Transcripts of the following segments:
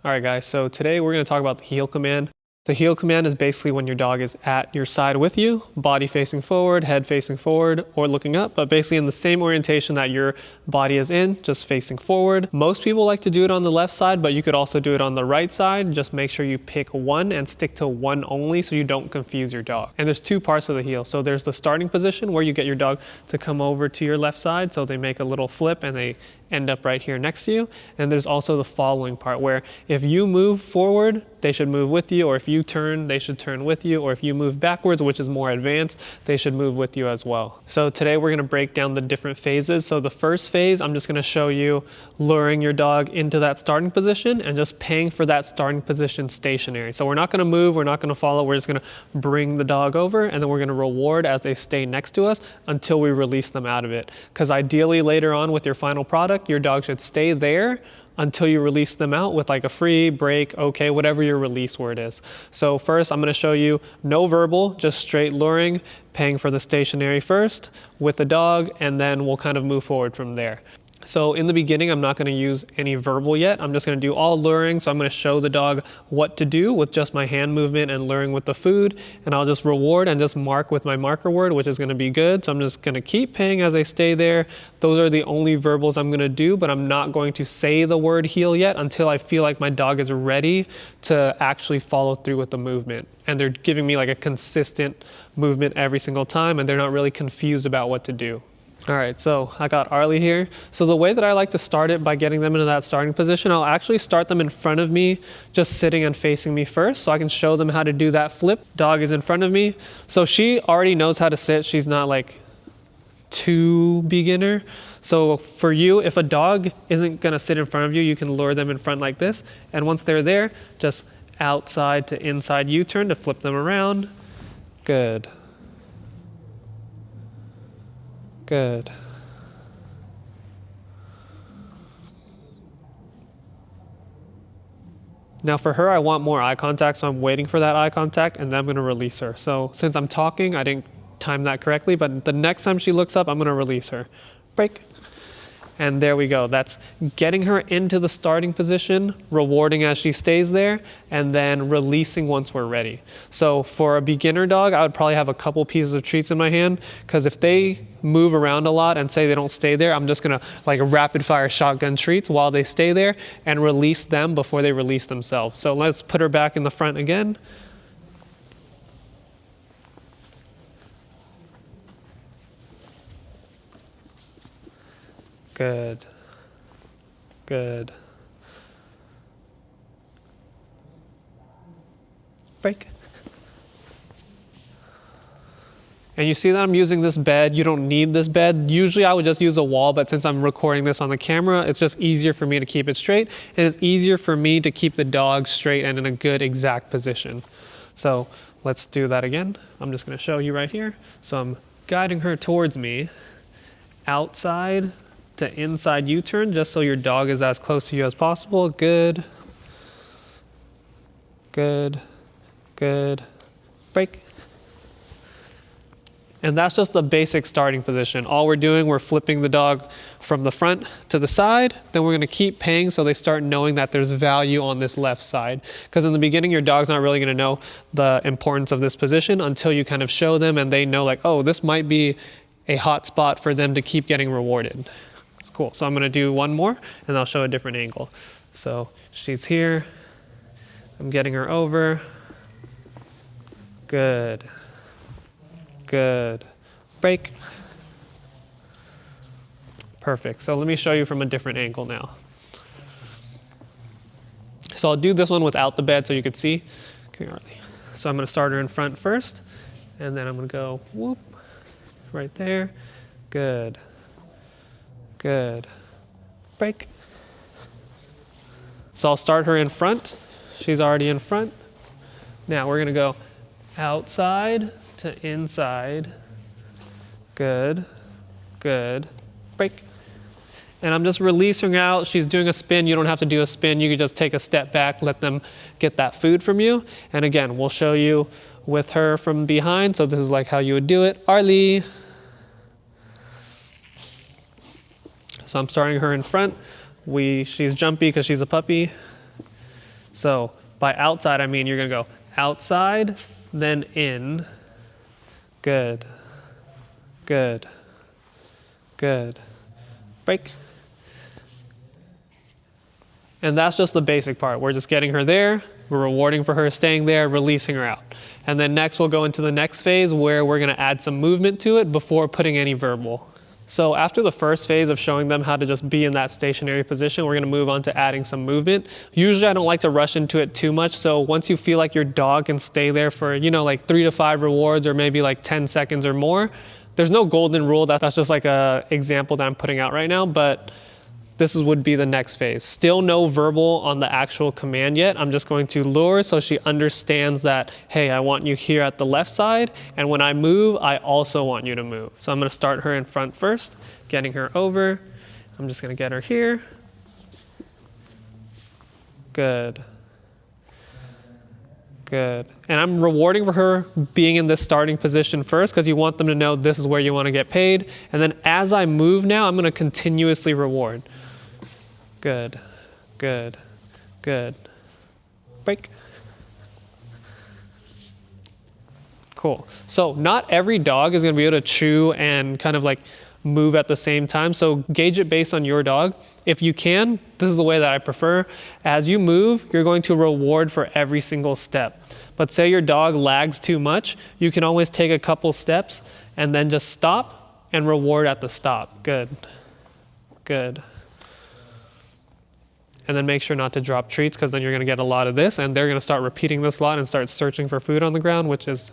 All right, guys, so today we're going to talk about the heel command. The heel command is basically when your dog is at your side with you, body facing forward, head facing forward, or looking up, but basically in the same orientation that your body is in, just facing forward. Most people like to do it on the left side, but you could also do it on the right side. Just make sure you pick one and stick to one only so you don't confuse your dog. And there's two parts of the heel. So there's the starting position where you get your dog to come over to your left side, so they make a little flip and they end up right here next to you. And there's also the following part where if you move forward, they should move with you, or if you turn, they should turn with you, or if you move backwards, which is more advanced, they should move with you as well. So today we're gonna break down the different phases. So the first phase, I'm just gonna show you luring your dog into that starting position and just paying for that starting position stationary. So we're not gonna move, we're not gonna follow, we're just gonna bring the dog over, and then we're gonna reward as they stay next to us until we release them out of it. Because ideally later on with your final product, your dog should stay there until you release them out with like a free, break, okay, whatever your release word is. So first I'm gonna show you no verbal, just straight luring, paying for the stationary first with the dog, and then we'll kind of move forward from there. So in the beginning, I'm not gonna use any verbal yet. I'm just gonna do all luring. So I'm gonna show the dog what to do with just my hand movement and luring with the food. And I'll just reward and just mark with my marker word, which is gonna be good. So I'm just gonna keep paying as they stay there. Those are the only verbals I'm gonna do, but I'm not going to say the word heel yet until I feel like my dog is ready to actually follow through with the movement. And they're giving me like a consistent movement every single time, and they're not really confused about what to do. All right, so I got Arlie here. So the way that I like to start it by getting them into that starting position, I'll actually start them in front of me, just sitting and facing me first, so I can show them how to do that flip. Dog is in front of me. So she already knows how to sit. She's not like too beginner. So for you, if a dog isn't gonna sit in front of you, you can lure them in front like this. And once they're there, just outside to inside U-turn to flip them around. Good. Good. Now for her, I want more eye contact, so I'm waiting for that eye contact, and then I'm gonna release her. So since I'm talking, I didn't time that correctly, but the next time she looks up, I'm gonna release her. Break. And there we go. That's getting her into the starting position, rewarding as she stays there, and then releasing once we're ready. So for a beginner dog, I would probably have a couple pieces of treats in my hand, because if they move around a lot and say they don't stay there, I'm just gonna like rapid fire shotgun treats while they stay there and release them before they release themselves. So let's put her back in the front again. Good. Good. Break. And you see that I'm using this bed. You don't need this bed. Usually I would just use a wall, but since I'm recording this on the camera, it's just easier for me to keep it straight, and it's easier for me to keep the dog straight and in a good exact position. So let's do that again. I'm just gonna show you right here. So I'm guiding her towards me, outside to inside U-turn, just so your dog is as close to you as possible. Good. Good. Good. Break. And that's just the basic starting position. All we're doing, we're flipping the dog from the front to the side. Then we're gonna keep paying so they start knowing that there's value on this left side. Because in the beginning, your dog's not really gonna know the importance of this position until you kind of show them and they know like, oh, this might be a hot spot for them to keep getting rewarded. Cool, so I'm gonna do one more and I'll show a different angle. So she's here, I'm getting her over. Good, good, break. Perfect, so let me show you from a different angle now. So I'll do this one without the bed so you can see. Come here, Arlie. So I'm gonna start her in front first, and then I'm gonna go whoop, right there, good. Good. Break. So I'll start her in front. She's already in front. Now we're gonna go outside to inside. Good. Good. Break. And I'm just releasing her out. She's doing a spin. You don't have to do a spin. You can just take a step back, let them get that food from you. And again, we'll show you with her from behind. So this is like how you would do it. Arlie. So I'm starting her in front. She's jumpy because she's a puppy. So by outside, I mean you're gonna go outside, then in. Good, good, good. Break. And that's just the basic part. We're just getting her there, we're rewarding for her staying there, releasing her out. And then next we'll go into the next phase where we're gonna add some movement to it before putting any verbal. So after the first phase of showing them how to just be in that stationary position, we're gonna move on to adding some movement. Usually I don't like to rush into it too much. So once you feel like your dog can stay there for, you know, like 3 to 5 rewards or maybe like 10 seconds or more, there's no golden rule. That's just like a example that I'm putting out right now, but this would be the next phase. Still no verbal on the actual command yet. I'm just going to lure so she understands that, hey, I want you here at the left side, and when I move, I also want you to move. So I'm gonna start her in front first, getting her over. I'm just gonna get her here. Good. Good. And I'm rewarding for her being in this starting position first because you want them to know this is where you want to get paid. And then as I move now, I'm going to continuously reward. Good, good, good. Break. Cool. So not every dog is going to be able to chew and kind of like move at the same time. So gauge it based on your dog. If you can, this is the way that I prefer. As you move, you're going to reward for every single step. But say your dog lags too much, you can always take a couple steps and then just stop and reward at the stop. Good, good. And then make sure not to drop treats because then you're going to get a lot of this and they're going to start repeating this a lot and start searching for food on the ground, which is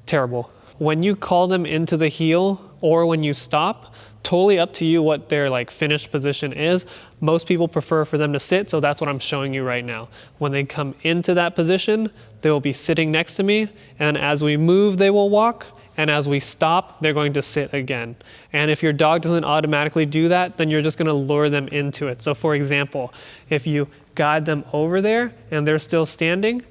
terrible. When you call them into the heel or when you stop, totally up to you what their like finished position is. Most people prefer for them to sit, so that's what I'm showing you right now. When they come into that position, they will be sitting next to me, and as we move, they will walk, and as we stop, they're going to sit again. And if your dog doesn't automatically do that, then you're just gonna lure them into it. So for example, if you guide them over there and they're still standing,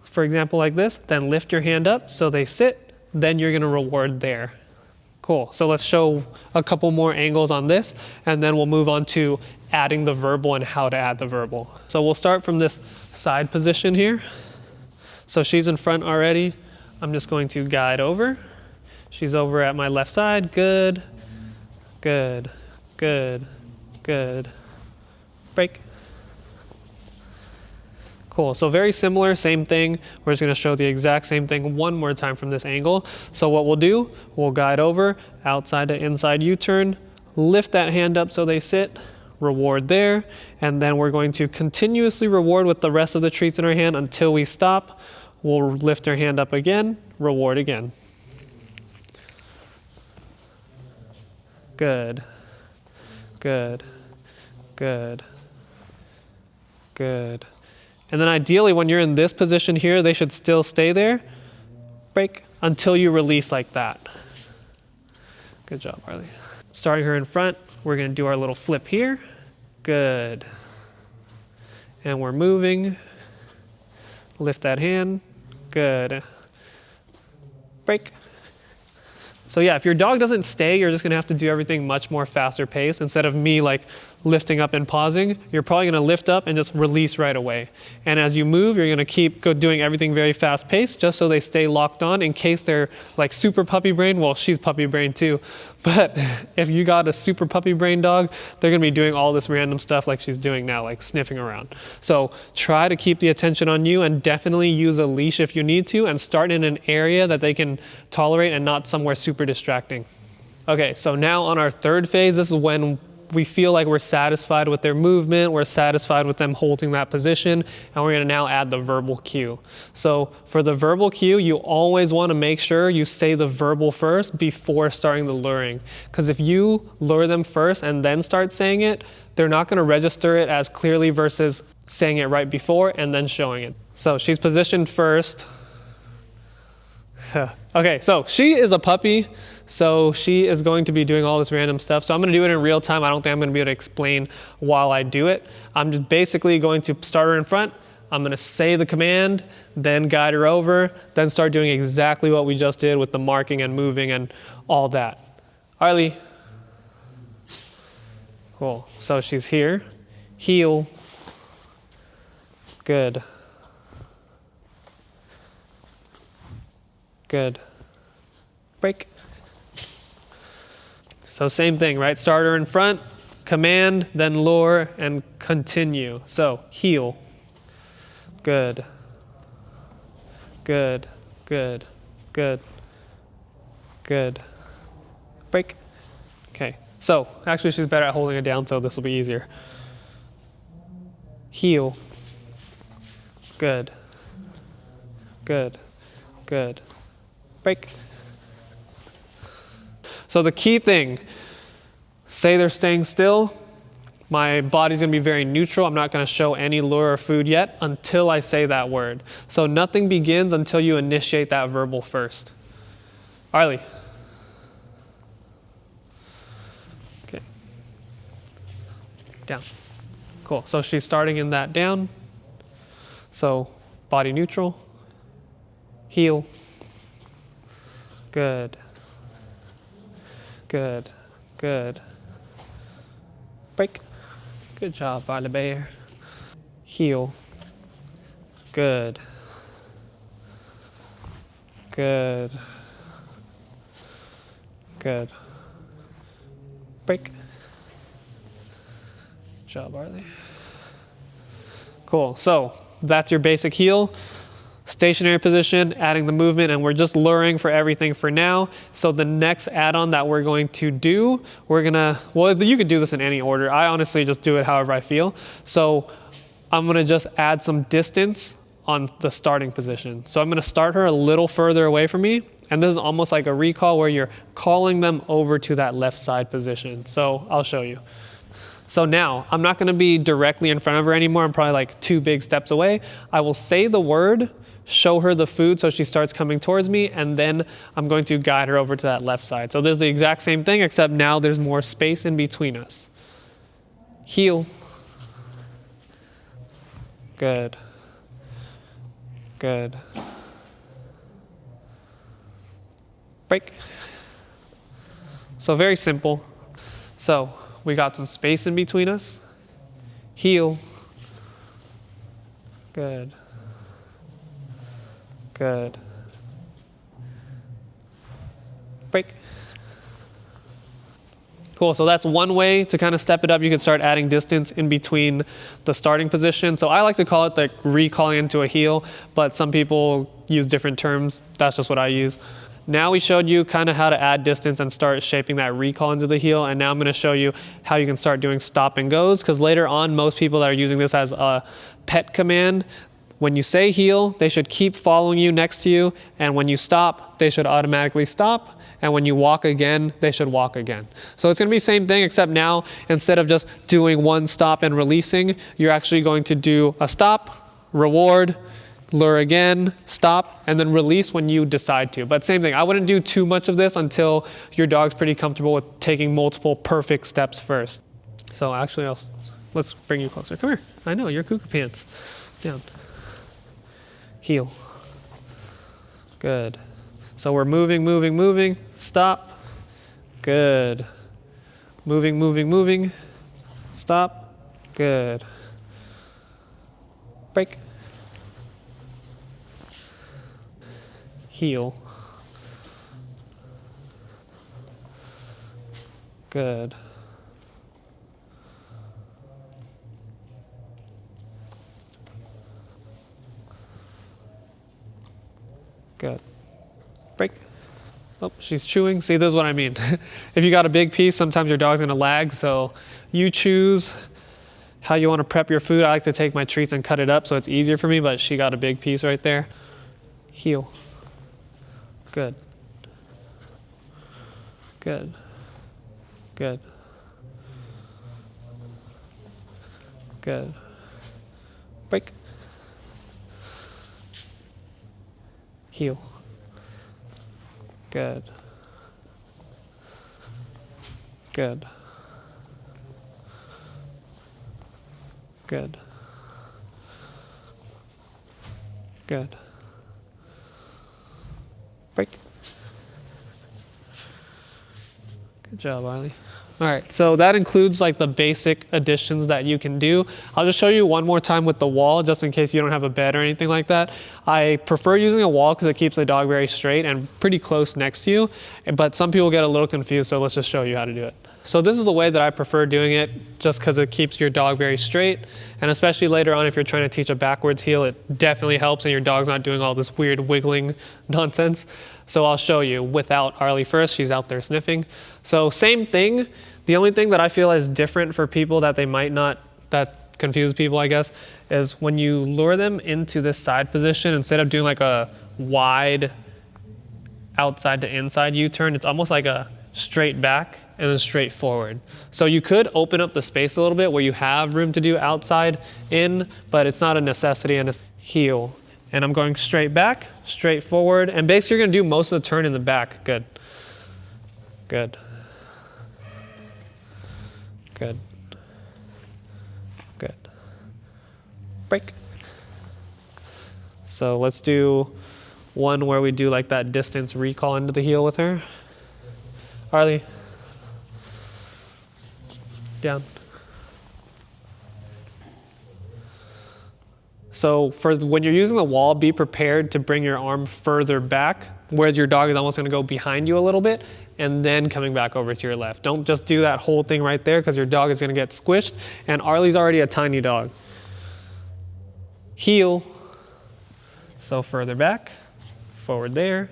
for example like this, then lift your hand up so they sit, then you're gonna reward there. Cool, so let's show a couple more angles on this and then we'll move on to adding the verbal and how to add the verbal. So we'll start from this side position here. So she's in front already. I'm just going to guide over. She's over at my left side, good, good, good, good. Break. Cool, so very similar, same thing. We're just gonna show the exact same thing one more time from this angle. So what we'll do, we'll guide over, outside to inside U-turn, lift that hand up so they sit, reward there, and then we're going to continuously reward with the rest of the treats in our hand until we stop. We'll lift our hand up again, reward again. Good, good, good, good. And then ideally when you're in this position here, they should still stay there. Break until you release like that. Good job, Harley. Starting her in front, we're gonna do our little flip here. Good. And we're moving. Lift that hand. Good. Break. So yeah, if your dog doesn't stay, you're just gonna have to do everything much more faster pace. Instead of me like lifting up and pausing, you're probably gonna lift up and just release right away. And as you move, you're gonna keep doing everything very fast paced just so they stay locked on in case they're like super puppy brain. Well, she's puppy brain too. But if you got a super puppy brain dog, they're gonna be doing all this random stuff like she's doing now, like sniffing around. So try to keep the attention on you and definitely use a leash if you need to and start in an area that they can tolerate and not somewhere super distracting. Okay, so now on our third phase, this is when we feel like we're satisfied with their movement, we're satisfied with them holding that position, and we're gonna now add the verbal cue. So for the verbal cue, you always wanna make sure you say the verbal first before starting the luring. Because if you lure them first and then start saying it, they're not gonna register it as clearly versus saying it right before and then showing it. So she's positioned first. Okay, so she is a puppy, so she is going to be doing all this random stuff. So I'm gonna do it in real time. I don't think I'm gonna be able to explain while I do it. I'm just basically going to start her in front. I'm gonna say the command, then guide her over, then start doing exactly what we just did with the marking and moving and all that. Arlie. Cool, so she's here. Heel. Good. Good. Break. So same thing, right? Starter in front, command, then lure, and continue. So heel. Good. Good. Good. Good. Good. Break. Okay. So actually she's better at holding it down, so this will be easier. Heel. Good. Good. Good. Break. So the key thing, say they're staying still. My body's gonna be very neutral. I'm not gonna show any lure or food yet until I say that word. So nothing begins until you initiate that verbal first. Arlie. Okay. Down. Cool. So she's starting in that down. So body neutral. Heel. Good. Good. Good. Break. Good job, Arlie Bear. Heel. Good. Good. Good. Break. Good job, Arlie. Cool. So that's your basic heel. Stationary position, adding the movement, and we're just luring for everything for now. So the next add-on that we're going to do, well, you could do this in any order. I honestly just do it however I feel. So I'm gonna just add some distance on the starting position. So I'm gonna start her a little further away from me, and this is almost like a recall where you're calling them over to that left side position. So I'll show you. So now, I'm not gonna be directly in front of her anymore. I'm probably like 2 big steps away. I will say the word, show her the food so she starts coming towards me, and then I'm going to guide her over to that left side. So this is the exact same thing, except now there's more space in between us. Heel. Good. Good. Break. So very simple. So we got some space in between us. Heel. Good. Good. Break. Cool, so that's one way to kind of step it up. You can start adding distance in between the starting position. So I like to call it like recalling into a heel, but some people use different terms. That's just what I use. Now we showed you kind of how to add distance and start shaping that recall into the heel, and now I'm going to show you how you can start doing stop and goes, because later on most people that are using this as a pet command, when you say heel, they should keep following you next to you, and when you stop, they should automatically stop, and when you walk again, they should walk again. So it's going to be the same thing, except now instead of just doing one stop and releasing, you're actually going to do a stop, reward, lure again, stop, and then release when you decide to. But same thing, I wouldn't do too much of this until your dog's pretty comfortable with taking multiple perfect steps first. So actually, let's bring you closer. Come here. I know, you're cuckoo pants. Down. Heel. Good. So we're moving, moving, moving. Stop. Good. Moving, moving, moving. Stop. Good. Break. Heel. Good. Good. Break. Oh, she's chewing. See, this is what I mean. If you got a big piece, sometimes your dog's gonna lag, so you choose how you wanna prep your food. I like to take my treats and cut it up so it's easier for me, but she got a big piece right there. Heel. Good. Good. Good. Good. Break. Heel. Good. Good. Good. Good. Break. Good job, Arlie. All right, so that includes like the basic additions that you can do. I'll just show you one more time with the wall, just in case you don't have a bed or anything like that. I prefer using a wall because it keeps the dog very straight and pretty close next to you, but some people get a little confused, so let's just show you how to do it. So this is the way that I prefer doing it, just because it keeps your dog very straight, and especially later on if you're trying to teach a backwards heel, it definitely helps and your dog's not doing all this weird wiggling nonsense. So I'll show you without Arlie first. She's out there sniffing. So same thing. The only thing that I feel is different for people that they might not, that confuse people, I guess, is when you lure them into this side position, instead of doing like a wide outside to inside U-turn, it's almost like a straight back and then straight forward. So you could open up the space a little bit where you have room to do outside in, but it's not a necessity, and it's heel. And I'm going straight back, straight forward, and basically you're gonna do most of the turn in the back. Good. Good. Good. Good. Break. So let's do one where we do like that distance recall into the heel with her. Arlie. Down. So for when you're using the wall, be prepared to bring your arm further back, where your dog is almost gonna go behind you a little bit, and then coming back over to your left. Don't just do that whole thing right there, because your dog is gonna get squished, and Arlie's already a tiny dog. Heel. So further back, forward there,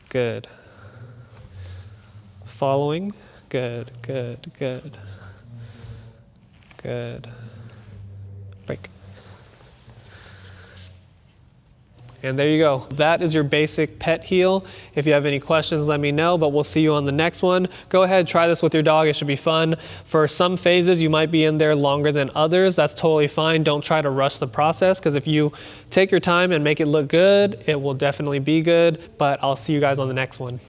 good. Following, good, good, good. Good. Break. And there you go. That is your basic pet heel. If you have any questions, let me know, but we'll see you on the next one. Go ahead, try this with your dog. It should be fun. For some phases, you might be in there longer than others. That's totally fine. Don't try to rush the process, because if you take your time and make it look good, it will definitely be good. But I'll see you guys on the next one.